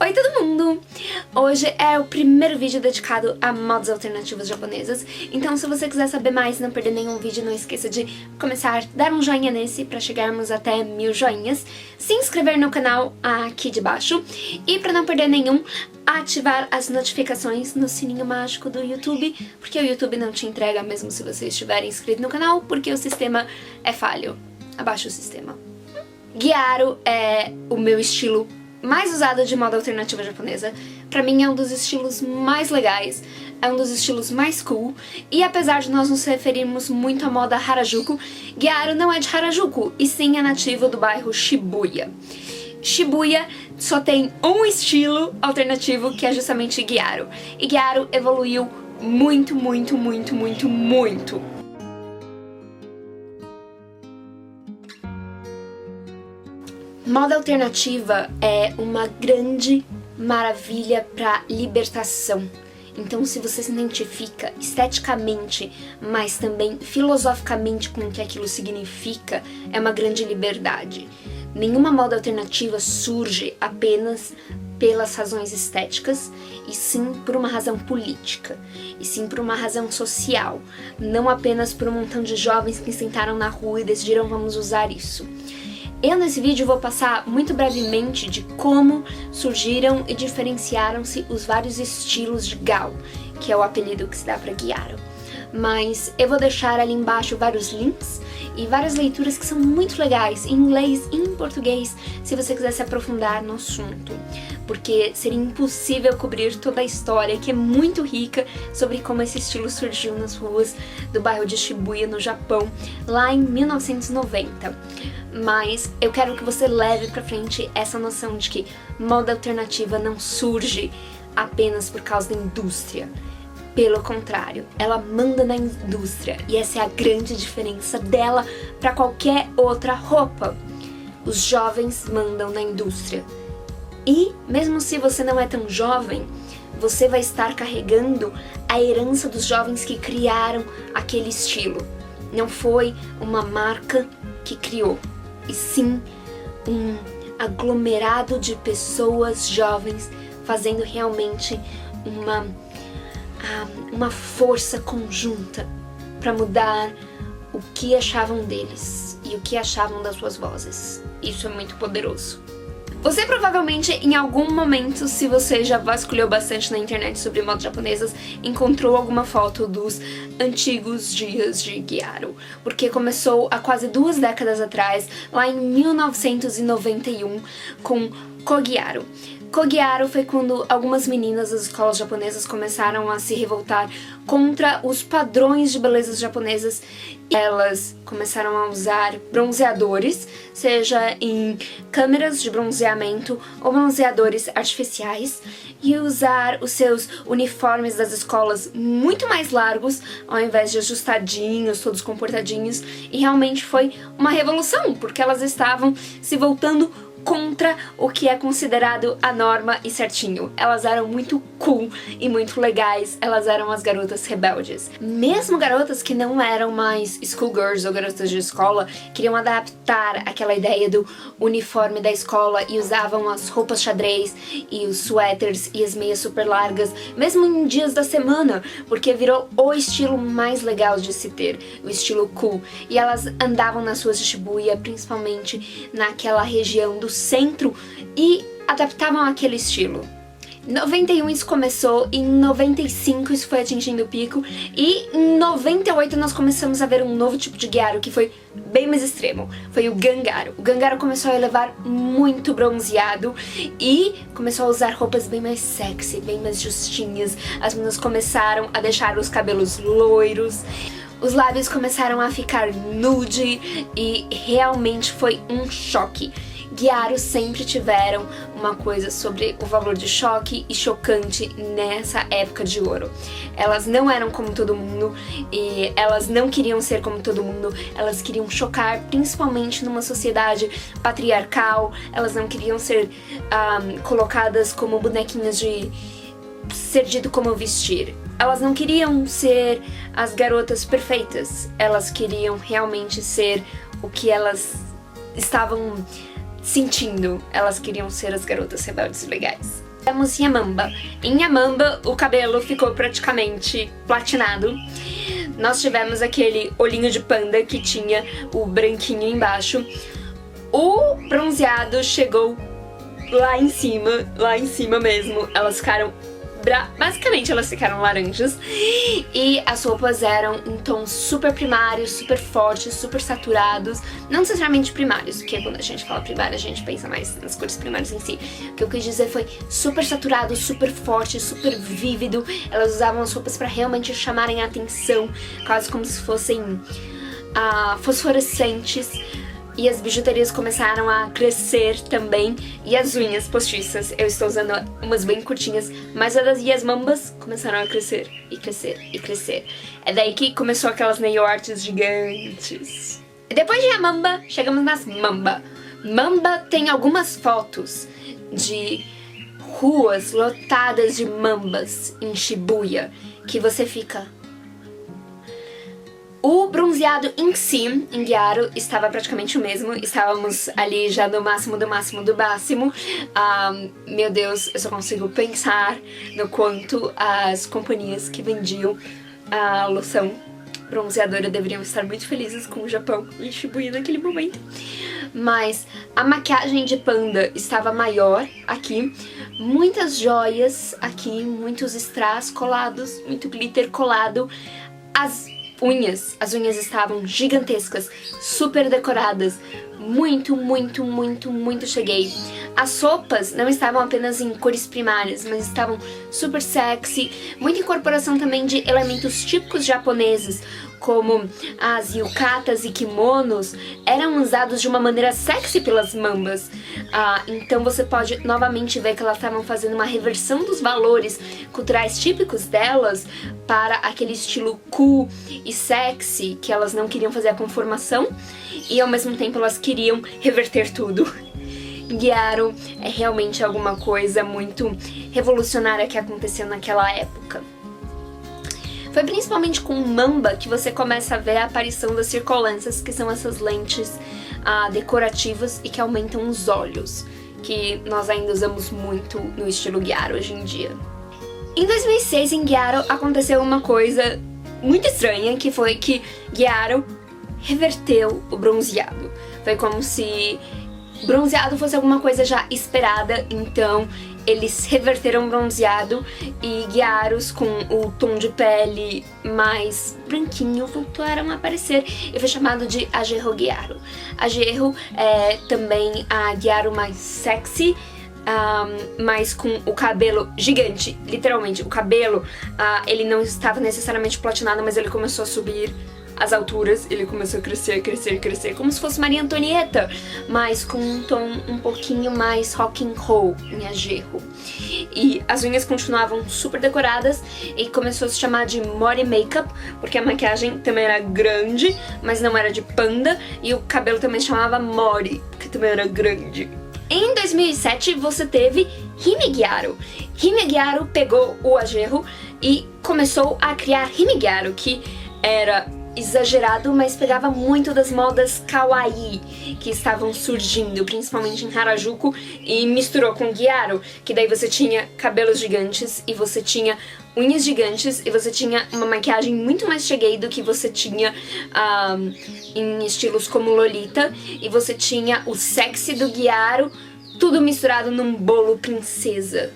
Oi todo mundo! Hoje é o primeiro vídeo dedicado a modas alternativas japonesas, então se você quiser saber mais e não perder nenhum vídeo, não esqueça de começar a dar um joinha nesse para chegarmos até 1000 joinhas, se inscrever no canal aqui de baixo e para não perder nenhum, ativar as notificações no sininho mágico do YouTube, porque o YouTube não te entrega mesmo se você estiver inscrito no canal, porque o sistema é falho. Abaixa o sistema. Gyaru é o meu estilo mais usado de moda alternativa japonesa. Pra mim é um dos estilos mais legais, é um dos estilos mais cool, e apesar de nós nos referirmos muito à moda Harajuku, Gyaru não é de Harajuku, e sim é nativo do bairro Shibuya. Shibuya só tem um estilo alternativo, que é justamente Gyaru, e Gyaru evoluiu muito. Moda alternativa é uma grande maravilha para libertação. Então, se você se identifica esteticamente, mas também filosoficamente com o que aquilo significa, é uma grande liberdade. Nenhuma moda alternativa surge apenas pelas razões estéticas, e sim por uma razão política, e sim por uma razão social, não apenas por um montão de jovens que sentaram na rua e decidiram vamos usar isso. Eu nesse vídeo vou passar muito brevemente de como surgiram e diferenciaram-se os vários estilos de Gao, que é o apelido que se dá para Gyaru. Mas eu vou deixar ali embaixo vários links e várias leituras que são muito legais, em inglês e em português, se você quiser se aprofundar no assunto. Porque seria impossível cobrir toda a história, que é muito rica, sobre como esse estilo surgiu nas ruas do bairro de Shibuya, no Japão, lá em 1990. Mas eu quero que você leve pra frente essa noção de que moda alternativa não surge apenas por causa da indústria. Pelo contrário, ela manda na indústria, e essa é a grande diferença dela para qualquer outra roupa. Os jovens mandam na indústria. E, mesmo se você não é tão jovem, você vai estar carregando a herança dos jovens que criaram aquele estilo. Não foi uma marca que criou, e sim um aglomerado de pessoas jovens fazendo realmente uma força conjunta para mudar o que achavam deles e o que achavam das suas vozes. Isso é muito poderoso. Você provavelmente, em algum momento, se você já vasculhou bastante na internet sobre modas japonesas, encontrou alguma foto dos antigos dias de Gyaru, porque começou há quase 2 décadas atrás, lá em 1991, com Kogyaru. Kogyaru foi quando algumas meninas das escolas japonesas começaram a se revoltar contra os padrões de beleza japonesas. Elas começaram a usar bronzeadores, seja em câmeras de bronzeamento ou bronzeadores artificiais, e usar os seus uniformes das escolas muito mais largos, ao invés de ajustadinhos, todos comportadinhos, e realmente foi uma revolução, porque elas estavam se voltando contra o que é considerado a norma e certinho. Elas eram muito cool e muito legais, elas eram as garotas rebeldes. Mesmo garotas que não eram mais schoolgirls ou garotas de escola, queriam adaptar aquela ideia do uniforme da escola e usavam as roupas xadrez e os suéteres e as meias super largas, mesmo em dias da semana, porque virou o estilo mais legal de se ter, o estilo cool. E elas andavam nas ruas de Shibuya, principalmente naquela região do centro, e adaptavam aquele estilo. Em 91 isso começou, em 95 isso foi atingindo o pico, e em 98 nós começamos a ver um novo tipo de Gyaru que foi bem mais extremo, foi o Gangaru. O Gangaru começou a levar muito bronzeado e começou a usar roupas bem mais sexy, bem mais justinhas. As meninas começaram a deixar os cabelos loiros, os lábios começaram a ficar nude, e realmente foi um choque. Gyaru sempre tiveram uma coisa sobre o valor de choque e chocante nessa época de ouro. Elas não eram como todo mundo, e elas não queriam ser como todo mundo, elas queriam chocar, principalmente numa sociedade patriarcal. Elas não queriam ser colocadas como bonequinhas de ser dito como vestir. Elas não queriam ser as garotas perfeitas, elas queriam realmente ser o que elas estavam sentindo. Elas queriam ser as garotas rebeldes legais. Temos Yamamba. Em Yamamba, o cabelo ficou praticamente platinado. Nós tivemos aquele olhinho de panda que tinha o branquinho embaixo. O bronzeado chegou lá em cima mesmo. Elas ficaram... Basicamente, elas ficaram laranjas. E as roupas eram em tons super primários, super fortes, super saturados. Não necessariamente primários, porque quando a gente fala primário, a gente pensa mais nas cores primárias em si. O que eu quis dizer foi super saturado, super forte, super vívido. Elas usavam as roupas pra realmente chamarem a atenção, quase como se fossem fosforescentes. E as bijuterias começaram a crescer também. E as unhas postiças, eu estou usando umas bem curtinhas, mas as Yamambas começaram a crescer, e crescer, e crescer. É daí que começou aquelas nail arts gigantes. E depois de Yamamba, chegamos nas Mamba. Mamba tem algumas fotos de ruas lotadas de mambas em Shibuya, que você fica... O bronzeado em si, em Gyaru, estava praticamente o mesmo. Estávamos ali já no máximo do máximo do máximo. Meu Deus, eu só consigo pensar no quanto as companhias que vendiam a loção bronzeadora deveriam estar muito felizes com o Japão e Shibuya naquele momento. Mas a maquiagem de panda estava maior aqui. Muitas joias aqui, muitos strass colados, muito glitter colado. As unhas estavam gigantescas, super decoradas, muito cheguei. As roupas não estavam apenas em cores primárias, mas estavam super sexy, muita incorporação também de elementos típicos japoneses, como as yukatas e kimonos, eram usados de uma maneira sexy pelas mambas. Então você pode novamente ver que elas estavam fazendo uma reversão dos valores culturais típicos delas para aquele estilo cool e sexy, que elas não queriam fazer a conformação e ao mesmo tempo elas queriam reverter tudo. Gyaru é realmente alguma coisa muito revolucionária que aconteceu naquela época. Foi principalmente com Mamba que você começa a ver a aparição das circunlências, que são essas lentes decorativas e que aumentam os olhos, que nós ainda usamos muito no estilo Gyaru hoje em dia. Em 2006, em Gyaru, aconteceu uma coisa muito estranha, que foi que Gyaru reverteu o bronzeado. Foi como se bronzeado fosse alguma coisa já esperada, então eles reverteram o bronzeado e Gyarus com o tom de pele mais branquinho voltaram a aparecer e foi chamado de Ageho Gyaru. Ageho é também a Gyaru mais sexy, mas com o cabelo gigante, literalmente. O cabelo, ele não estava necessariamente platinado, mas ele começou a subir as alturas, ele começou a crescer, como se fosse Maria Antonieta, mas com um tom um pouquinho mais rock and roll em Ageho. E as unhas continuavam super decoradas e começou a se chamar de Mori Makeup, porque a maquiagem também era grande, mas não era de panda, e o cabelo também se chamava Mori, que também era grande. Em 2007 você teve Hime Gyaru. Hime Gyaru pegou o Ageho e começou a criar Hime Gyaru, que era exagerado, mas pegava muito das modas kawaii que estavam surgindo, principalmente em Harajuku, e misturou com Gyaru, que daí você tinha cabelos gigantes e você tinha unhas gigantes e você tinha uma maquiagem muito mais cheguei do que você tinha em estilos como Lolita, e você tinha o sexy do Gyaru, tudo misturado num bolo princesa.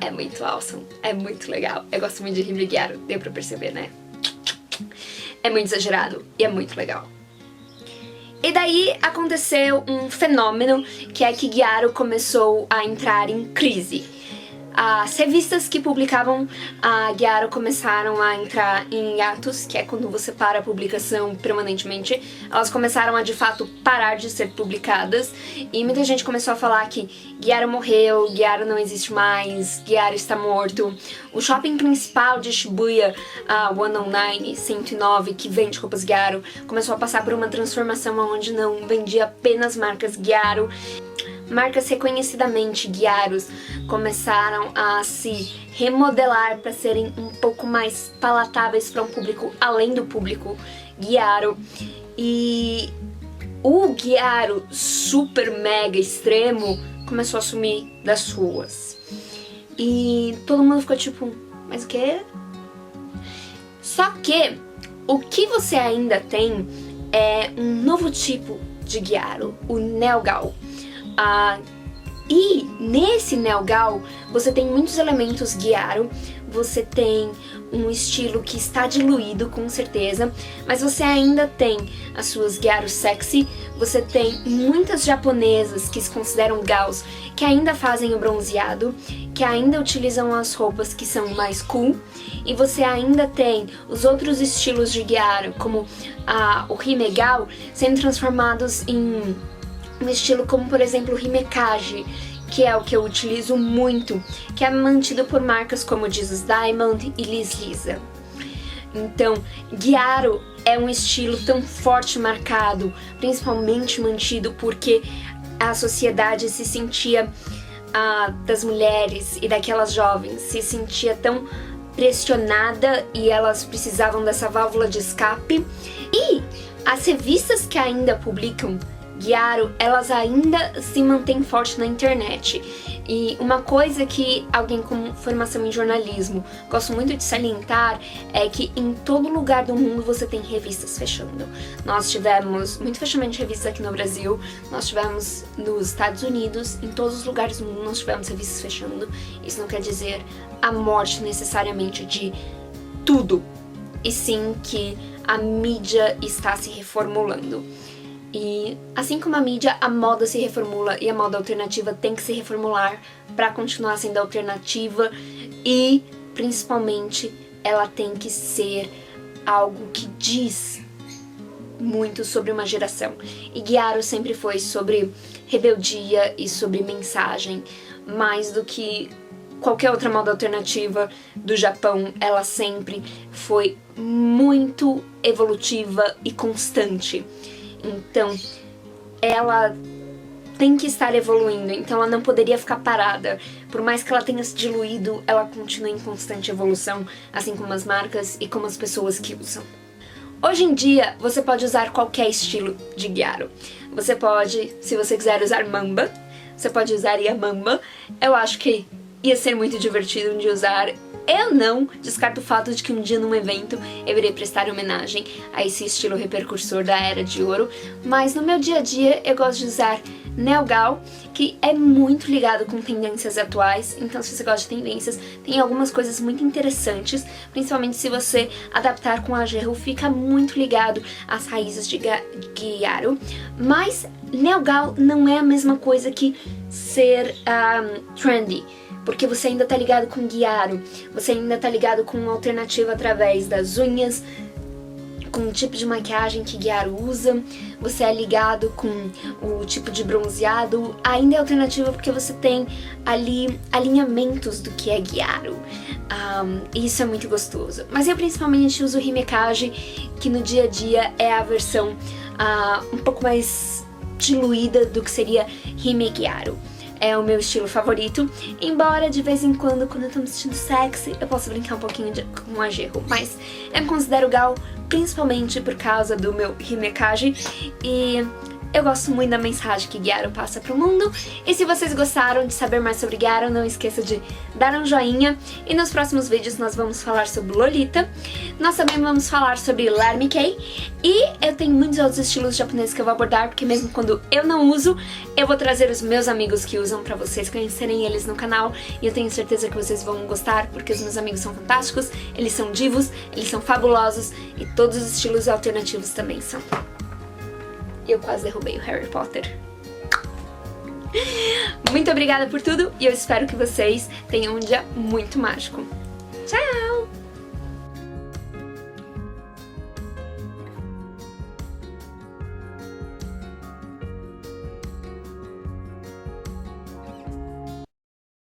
É muito awesome, é muito legal. Eu gosto muito de Hime Gyaru, deu pra perceber, né? É muito exagerado e é muito legal. E daí aconteceu um fenômeno, que é que Gyaru começou a entrar em crise. As revistas que publicavam a Gyaru começaram a entrar em hiatus, que é quando você para a publicação permanentemente. Elas começaram a, de fato, parar de ser publicadas. E muita gente começou a falar que Gyaru morreu, Gyaru não existe mais, Gyaru está morto. O shopping principal de Shibuya, a 109, 109, que vende roupas Gyaru, começou a passar por uma transformação onde não vendia apenas marcas Gyaru. Marcas reconhecidamente Gyarus começaram a se remodelar para serem um pouco mais palatáveis para um público além do público Gyaru. E o Gyaru super mega extremo começou a sumir das ruas. E todo mundo ficou tipo, mas o quê? Só que o que você ainda tem é um novo tipo de Gyaru, o Nelgal. E nesse Nelgal você tem muitos elementos Gyaru, você tem um estilo que está diluído com certeza, mas você ainda tem as suas Gyaru sexy, você tem muitas japonesas que se consideram gals, que ainda fazem o bronzeado, que ainda utilizam as roupas que são mais cool, e você ainda tem os outros estilos de Gyaru, como o Himegal, sendo transformados em um estilo como, por exemplo, o Himekage, que é o que eu utilizo muito, que é mantido por marcas como Jesus Diamond e Liz Lisa. Então, Gyaru é um estilo tão forte e marcado, principalmente mantido porque a sociedade se sentia, das mulheres e daquelas jovens, se sentia tão pressionada e elas precisavam dessa válvula de escape. E as revistas que ainda publicam Gyaru, elas ainda se mantêm forte na internet. E uma coisa que alguém com formação em jornalismo gosta muito de salientar é que em todo lugar do mundo você tem revistas fechando. Nós tivemos muito fechamento de revistas aqui no Brasil, nós tivemos nos Estados Unidos, em todos os lugares do mundo nós tivemos revistas fechando. Isso não quer dizer a morte necessariamente de tudo, e sim que a mídia está se reformulando. E assim como a mídia, a moda se reformula e a moda alternativa tem que se reformular para continuar sendo alternativa e, principalmente, ela tem que ser algo que diz muito sobre uma geração. E Gyaru sempre foi sobre rebeldia e sobre mensagem, mais do que qualquer outra moda alternativa do Japão. Ela sempre foi muito evolutiva e constante. Então, ela tem que estar evoluindo, então ela não poderia ficar parada. Por mais que ela tenha se diluído, ela continua em constante evolução, assim como as marcas e como as pessoas que usam. Hoje em dia, você pode usar qualquer estilo de Gyaru. Você pode, se você quiser usar Mamba, você pode usar Yamamba. Eu acho que ia ser muito divertido de usar. Eu não descarto o fato de que um dia num evento eu irei prestar homenagem a esse estilo repercursor da Era de Ouro, mas no meu dia a dia eu gosto de usar Nelgal, que é muito ligado com tendências atuais. Então, se você gosta de tendências, tem algumas coisas muito interessantes, principalmente se você adaptar com a Gerro, fica muito ligado às raízes de Gyaru. Mas Nelgal não é a mesma coisa que ser trendy, porque você ainda tá ligado com Gyaru, você ainda tá ligado com uma alternativa através das unhas, com o tipo de maquiagem que Gyaru usa, você é ligado com o tipo de bronzeado, ainda é alternativa porque você tem ali alinhamentos do que é Gyaru. E isso é muito gostoso. Mas eu principalmente uso o Himekage, que no dia a dia é a versão um pouco mais diluída do que seria Hime Gyaru. É o meu estilo favorito, embora de vez em quando eu tô me sentindo sexy, eu posso brincar um pouquinho com a Gerro, mas eu me considero gal principalmente por causa do meu Himekage, e eu gosto muito da mensagem que Gyaru passa pro mundo. E se vocês gostaram de saber mais sobre Gyaru, não esqueça de dar um joinha, e nos próximos vídeos nós vamos falar sobre Lolita, nós também vamos falar sobre Larry Kay, e eu tenho muitos outros estilos japoneses que eu vou abordar, porque mesmo quando eu não uso, eu vou trazer os meus amigos que usam pra vocês conhecerem eles no canal, e eu tenho certeza que vocês vão gostar, porque os meus amigos são fantásticos, eles são divos, eles são fabulosos, e todos os estilos alternativos também são. Eu quase derrubei o Harry Potter. Muito obrigada por tudo e eu espero que vocês tenham um dia muito mágico.